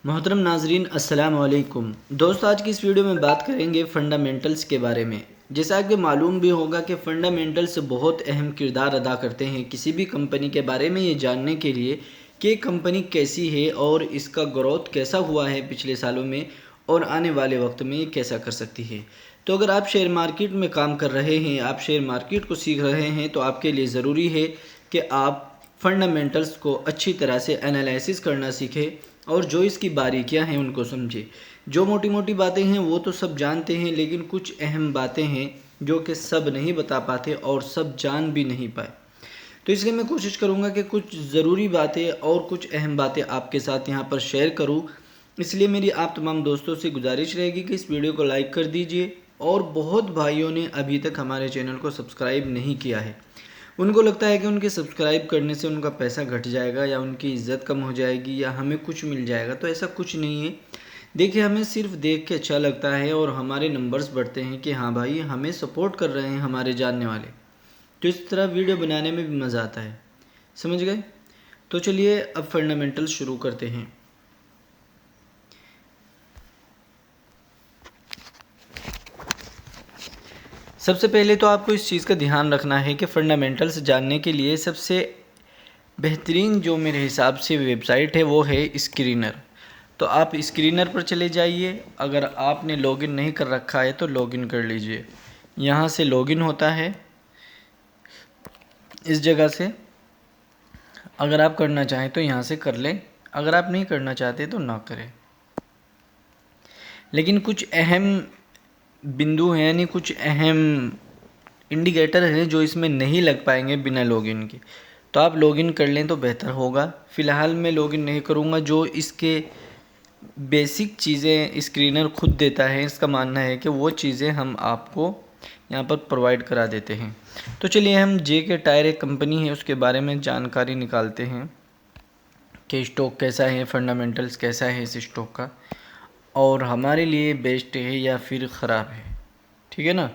मोहतरम नाजरीन अस्सलाम वालेकुम। दोस्तों, आज की इस वीडियो में बात करेंगे फ़ंडामेंटल्स के बारे में। जैसा कि मालूम भी होगा कि फ़ंडामेंटल्स बहुत अहम किरदार अदा करते हैं किसी भी कंपनी के बारे में ये जानने के लिए कि कंपनी कैसी है और इसका ग्रोथ कैसा हुआ है पिछले सालों में और आने वाले वक्त में ये कैसा कर सकती है। तो अगर आप शेयर मार्केट में काम कर रहे हैं, आप शेयर मार्केट को सीख रहे हैं, तो आपके लिए ज़रूरी है कि आप फंडामेंटल्स को अच्छी तरह से एनालिसिस करना सीखें और जो इसकी बारीकियां हैं उनको समझें। जो मोटी मोटी बातें हैं वो तो सब जानते हैं, लेकिन कुछ अहम बातें हैं जो कि सब नहीं बता पाते और सब जान भी नहीं पाए। तो इसलिए मैं कोशिश करूंगा कि कुछ ज़रूरी बातें और कुछ अहम बातें आपके साथ यहाँ पर शेयर करूँ। इसलिए मेरी आप तमाम दोस्तों से गुजारिश रहेगी कि इस वीडियो को लाइक कर दीजिए। और बहुत भाइयों ने अभी तक हमारे चैनल को सब्सक्राइब नहीं किया है। उनको लगता है कि उनके सब्सक्राइब करने से उनका पैसा घट जाएगा या उनकी इज़्ज़त कम हो जाएगी या हमें कुछ मिल जाएगा। तो ऐसा कुछ नहीं है। देखिए, हमें सिर्फ देख के अच्छा लगता है और हमारे नंबर्स बढ़ते हैं कि हाँ भाई, हमें सपोर्ट कर रहे हैं हमारे जानने वाले। तो इस तरह वीडियो बनाने में भी मज़ा आता है। समझ गए? तो चलिए अब फंडामेंटल शुरू करते हैं। सबसे पहले तो आपको इस चीज़ का ध्यान रखना है कि फ़ंडामेंटल्स जानने के लिए सबसे बेहतरीन जो मेरे हिसाब से वेबसाइट है वो है स्क्रीनर। तो आप स्क्रीनर पर चले जाइए। अगर आपने लॉगिन नहीं कर रखा है तो लॉगिन कर लीजिए। यहाँ से लॉगिन होता है इस जगह से। अगर आप करना चाहें तो यहाँ से कर लें, अगर आप नहीं करना चाहते तो ना करें। लेकिन कुछ अहम बिंदु हैं, यानी कुछ अहम इंडिकेटर हैं जो इसमें नहीं लग पाएंगे बिना लॉगिन के। तो आप लॉगिन कर लें तो बेहतर होगा। फ़िलहाल मैं लॉगिन नहीं करूँगा। जो इसके बेसिक चीज़ें स्क्रीनर खुद देता है, इसका मानना है कि वो चीज़ें हम आपको यहाँ पर प्रोवाइड करा देते हैं। तो चलिए हम जे.के. टायर एक कंपनी है उसके बारे में जानकारी निकालते हैं कि स्टॉक कैसा है, फंडामेंटल्स कैसा है इस स्टॉक का, और हमारे लिए बेस्ट है या फिर ख़राब है। ठीक है ना।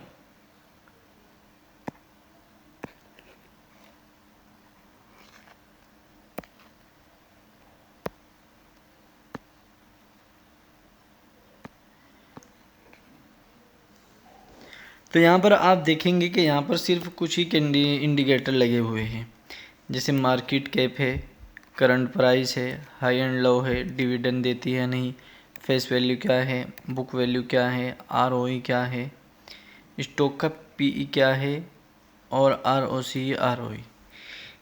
तो यहाँ पर आप देखेंगे कि यहाँ पर सिर्फ कुछ ही इंडिकेटर लगे हुए हैं, जैसे मार्केट कैप है, करंट प्राइस है, हाई एंड लो है, डिविडेंड देती है नहीं, फेस वैल्यू क्या है, बुक वैल्यू क्या है, आरओई क्या है, स्टॉक का पीई क्या है, और आरओसी आरओई।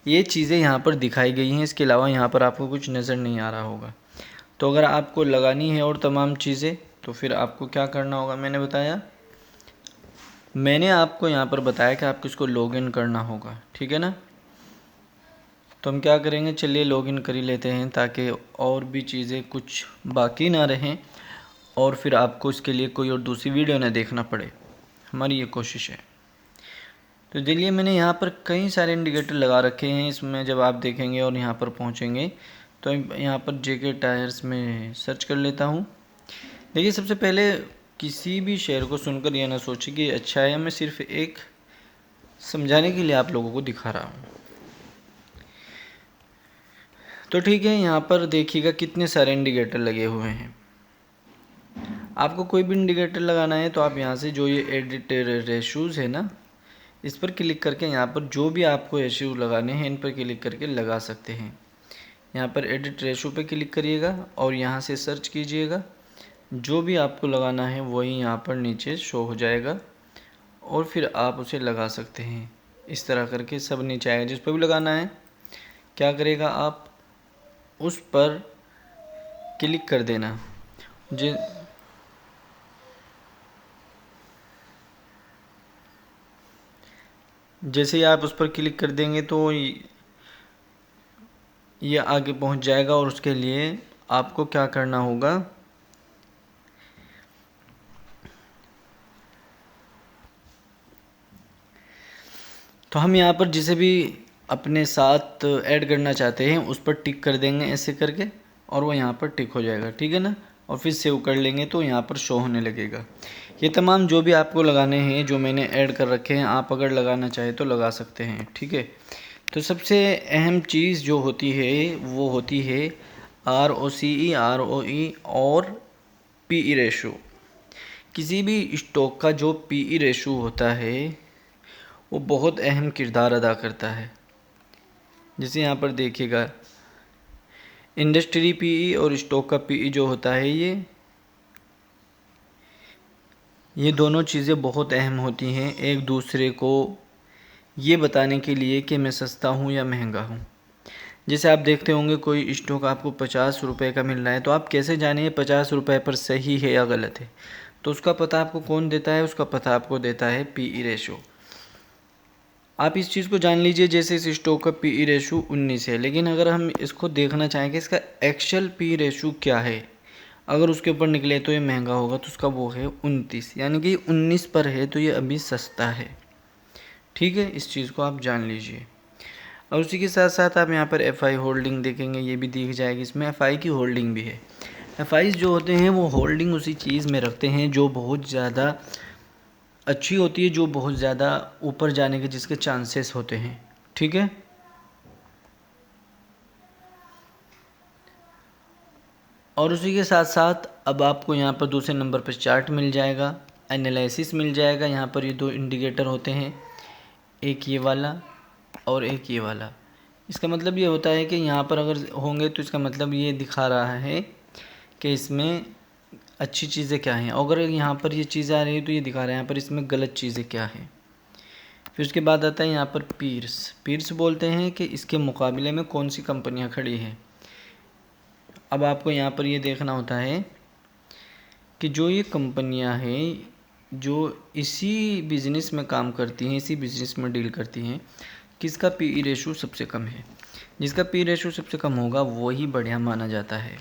ये चीज़ें यहाँ पर दिखाई गई हैं। इसके अलावा यहाँ पर आपको कुछ नज़र नहीं आ रहा होगा। तो अगर आपको लगानी है और तमाम चीज़ें, तो फिर आपको क्या करना होगा, मैंने आपको यहाँ पर बताया कि आपको इसको लॉगिन करना होगा। ठीक है ना। तो हम क्या करेंगे, चलिए लॉगिन कर ही लेते हैं ताकि और भी चीज़ें कुछ बाकी ना रहें और फिर आपको इसके लिए कोई और दूसरी वीडियो ना देखना पड़े। हमारी ये कोशिश है। तो चलिए, मैंने यहाँ पर कई सारे इंडिकेटर लगा रखे हैं। इसमें जब आप देखेंगे और यहाँ पर पहुँचेंगे तो यहाँ पर जे.के. टायर्स में सर्च कर लेता हूँ। देखिए, सबसे पहले किसी भी शेयर को सुनकर यह ना सोचिए कि अच्छा है, मैं सिर्फ एक समझाने के लिए आप लोगों को दिखा रहा हूँ। तो ठीक है, यहाँ पर देखिएगा कितने सारे इंडिकेटर लगे हुए हैं। आपको कोई भी इंडिकेटर लगाना है तो आप यहाँ से जो ये एडिट रेशूज़ है ना, इस पर क्लिक करके यहाँ पर जो भी आपको रेशू लगाने हैं इन पर क्लिक करके लगा सकते हैं। यहाँ पर एडिट रेशो पे क्लिक करिएगा और यहाँ से सर्च कीजिएगा। जो भी आपको लगाना है वही यहाँ पर नीचे शो हो जाएगा और फिर आप उसे लगा सकते हैं। इस तरह करके सब नीचे आएगा। जिस पर भी लगाना है क्या करेगा, आप उस पर क्लिक कर देना। जैसे ही आप उस पर क्लिक कर देंगे तो ये आगे पहुंच जाएगा और उसके लिए आपको क्या करना होगा, तो हम यहाँ पर जिसे भी अपने साथ ऐड करना चाहते हैं उस पर टिक कर देंगे ऐसे करके और वो यहाँ पर टिक हो जाएगा। ठीक है ना। और फिर सेव कर लेंगे तो यहाँ पर शो होने लगेगा। ये तमाम जो भी आपको लगाने हैं जो मैंने ऐड कर रखे हैं, आप अगर लगाना चाहें तो लगा सकते हैं। ठीक है। तो सबसे अहम चीज़ जो होती है वो होती है ROCE और PE रेशो। किसी भी स्टॉक का जो PE रेशो होता है वो बहुत अहम किरदार अदा करता है। जैसे यहाँ पर देखिएगा, इंडस्ट्री PE और स्टॉक का PE जो होता है ये दोनों चीज़ें बहुत अहम होती हैं एक दूसरे को ये बताने के लिए कि मैं सस्ता हूँ या महंगा हूँ। जैसे आप देखते होंगे कोई स्टॉक आपको 50 रुपये का मिल रहा है, तो आप कैसे जाने 50 रुपये पर सही है या गलत है? तो उसका पता आपको कौन देता है? उसका पता आपको देता है PE रेशो। आप इस चीज़ को जान लीजिए, जैसे इस स्टॉक का PE रेशो 19 है, लेकिन अगर हम इसको देखना चाहेंगे इसका एक्चुअल PE रेशो क्या है, अगर उसके ऊपर निकले तो ये महंगा होगा, तो उसका वो है 29, यानी कि 19 पर है तो ये अभी सस्ता है। ठीक है, इस चीज़ को आप जान लीजिए। और उसी के साथ साथ आप यहाँ पर FI होल्डिंग देखेंगे, ये भी दिख जाएगी, इसमें FI की होल्डिंग भी है। FIs जो होते हैं वो होल्डिंग उसी चीज़ में रखते हैं जो बहुत ज़्यादा अच्छी होती है, जो बहुत ज़्यादा ऊपर जाने के जिसके चांसेस होते हैं। ठीक है, और उसी के साथ साथ अब आपको यहाँ पर दूसरे नंबर पर चार्ट मिल जाएगा, एनालिसिस मिल जाएगा। यहाँ पर ये दो इंडिकेटर होते हैं, एक ये वाला और एक ये वाला। इसका मतलब ये होता है कि यहाँ पर अगर होंगे तो इसका मतलब ये दिखा रहा है कि इसमें अच्छी चीज़ें क्या हैं, और अगर यहाँ पर ये चीज़ें आ रही है तो ये दिखा रहा है यहाँ पर इसमें गलत चीज़ें क्या हैं। फिर उसके बाद आता है यहाँ पर पीर्स बोलते हैं कि इसके मुकाबले में कौन सी कंपनियाँ खड़ी हैं। अब आपको यहाँ पर ये देखना होता है कि जो ये कंपनियाँ हैं जो इसी बिज़नेस में काम करती हैं, इसी बिज़नेस में डील करती हैं, किसका PE रेशो सबसे कम है। जिसका PE रेशो सबसे कम होगा वही बढ़िया माना जाता है।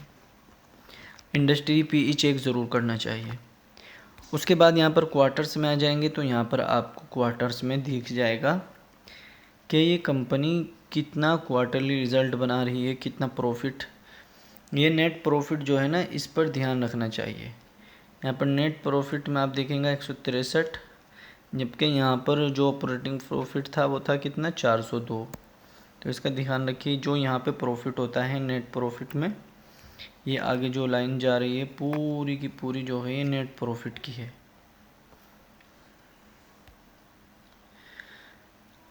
इंडस्ट्री PE चेक ज़रूर करना चाहिए। उसके बाद यहाँ पर क्वार्टर्स में आ जाएंगे तो यहाँ पर आपको क्वार्टर्स में दिख जाएगा कि ये कंपनी कितना क्वार्टरली रिज़ल्ट बना रही है, कितना प्रॉफिट। ये नेट प्रॉफिट जो है ना, इस पर ध्यान रखना चाहिए। यहाँ पर नेट प्रॉफिट में आप देखेंगे 163, जबकि यहाँ पर जो ऑपरेटिंग प्रॉफिट था वो था कितना, 402। तो इसका ध्यान रखिए, जो यहाँ पे प्रॉफिट होता है नेट प्रॉफिट में, ये आगे जो लाइन जा रही है पूरी की पूरी जो है ये नेट प्रॉफिट की है।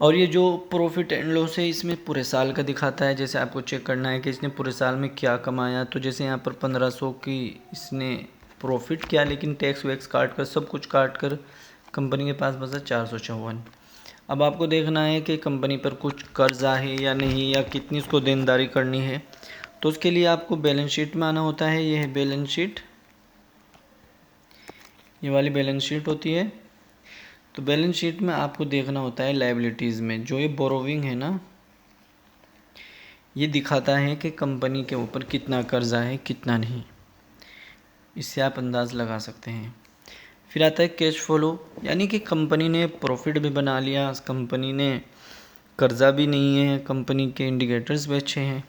और ये जो प्रॉफिट एंड लॉस है इसमें पूरे साल का दिखाता है। जैसे आपको चेक करना है कि इसने पूरे साल में क्या कमाया, तो जैसे यहाँ पर 1500 की इसने प्रॉफिट किया, लेकिन टैक्स वैक्स काट कर, सब कुछ काट कर कंपनी के पास बचा 454। अब आपको देखना है कि कंपनी पर कुछ कर्जा है या नहीं, या कितनी उसको देनदारी करनी है। तो उसके लिए आपको बैलेंस शीट में आना होता है। ये है बैलेंस शीट, ये वाली बैलेंस शीट होती है। तो बैलेंस शीट में आपको देखना होता है लायबिलिटीज़ में जो ये बोरोविंग है ना, ये दिखाता है कि कंपनी के ऊपर कितना कर्जा है कितना नहीं, इससे आप अंदाज़ लगा सकते हैं। फिर आता है कैश फ्लो, यानी कि कंपनी ने प्रॉफिट भी बना लिया, कंपनी ने कर्जा भी नहीं है, कंपनी के इंडिकेटर्स भी अच्छे हैं।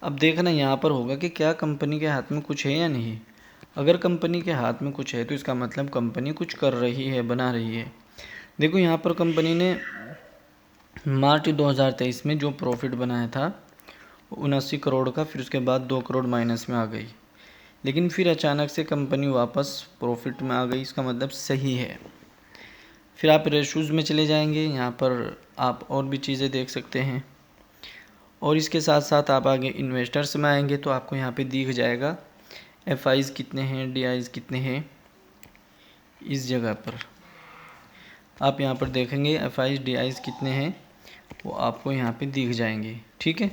अब देखना यहाँ पर होगा कि क्या कंपनी के हाथ में कुछ है या नहीं। अगर कंपनी के हाथ में कुछ है तो इसका मतलब कंपनी कुछ कर रही है, बना रही है। देखो यहाँ पर कंपनी ने मार्च 2023 में जो प्रॉफिट बनाया था 79 करोड़ का, फिर उसके बाद 2 करोड़ माइनस में आ गई, लेकिन फिर अचानक से कंपनी वापस प्रॉफिट में आ गई, इसका मतलब सही है। फिर आप रेशूज़ में चले जाएंगे, यहाँ पर आप और भी चीज़ें देख सकते हैं। और इसके साथ साथ आप आगे इन्वेस्टर्स में आएंगे तो आपको यहाँ पे दिख जाएगा FIs कितने हैं, DIs कितने हैं। इस जगह पर आप यहाँ पर देखेंगे FIs DIs कितने हैं, वो आपको यहाँ पे दिख जाएंगे। ठीक है,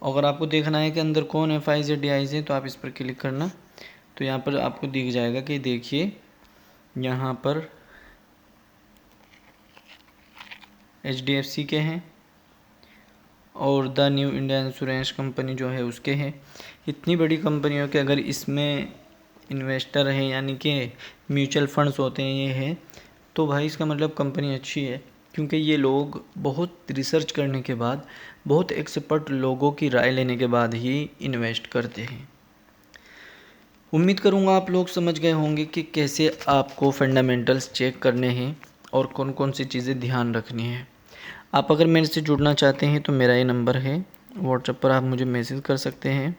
अगर आपको देखना है कि अंदर कौन FIs या DIs हैं तो आप इस पर क्लिक करना, तो यहाँ पर आपको दिख जाएगा कि देखिए यहाँ पर HDFC के हैं और the new India insurance company जो है उसके हैं। इतनी बड़ी कंपनियों के अगर इसमें इन्वेस्टर हैं, यानी कि म्यूचुअल फंड्स होते हैं, ये है, तो भाई इसका मतलब कंपनी अच्छी है, क्योंकि ये लोग बहुत रिसर्च करने के बाद, बहुत एक्सपर्ट लोगों की राय लेने के बाद ही इन्वेस्ट करते हैं। उम्मीद करूँगा आप लोग समझ गए होंगे कि कैसे आपको फंडामेंटल्स चेक करने हैं और कौन कौन सी चीज़ें ध्यान रखनी है। आप अगर मेरे से जुड़ना चाहते हैं तो मेरा ये नंबर है, व्हाट्सएप पर आप मुझे मैसेज कर सकते हैं।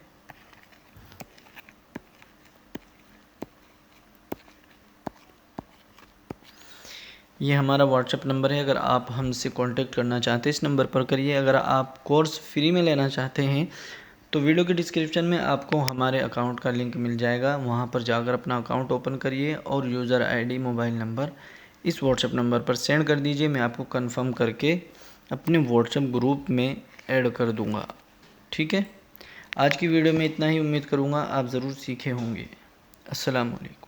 ये हमारा व्हाट्सएप नंबर है। अगर आप हमसे कांटेक्ट करना चाहते हैं इस नंबर पर करिए। अगर आप कोर्स फ्री में लेना चाहते हैं तो वीडियो के डिस्क्रिप्शन में आपको हमारे अकाउंट का लिंक मिल जाएगा, वहाँ पर जाकर अपना अकाउंट ओपन करिए और यूज़र आईडी मोबाइल नंबर इस व्हाट्सएप नंबर पर सेंड कर दीजिए। मैं आपको कंफर्म करके अपने व्हाट्सएप ग्रुप में ऐड कर दूँगा। ठीक है, आज की वीडियो में इतना ही। उम्मीद करूँगा आप ज़रूर सीखे होंगे। अस्सलाम वालेकुम।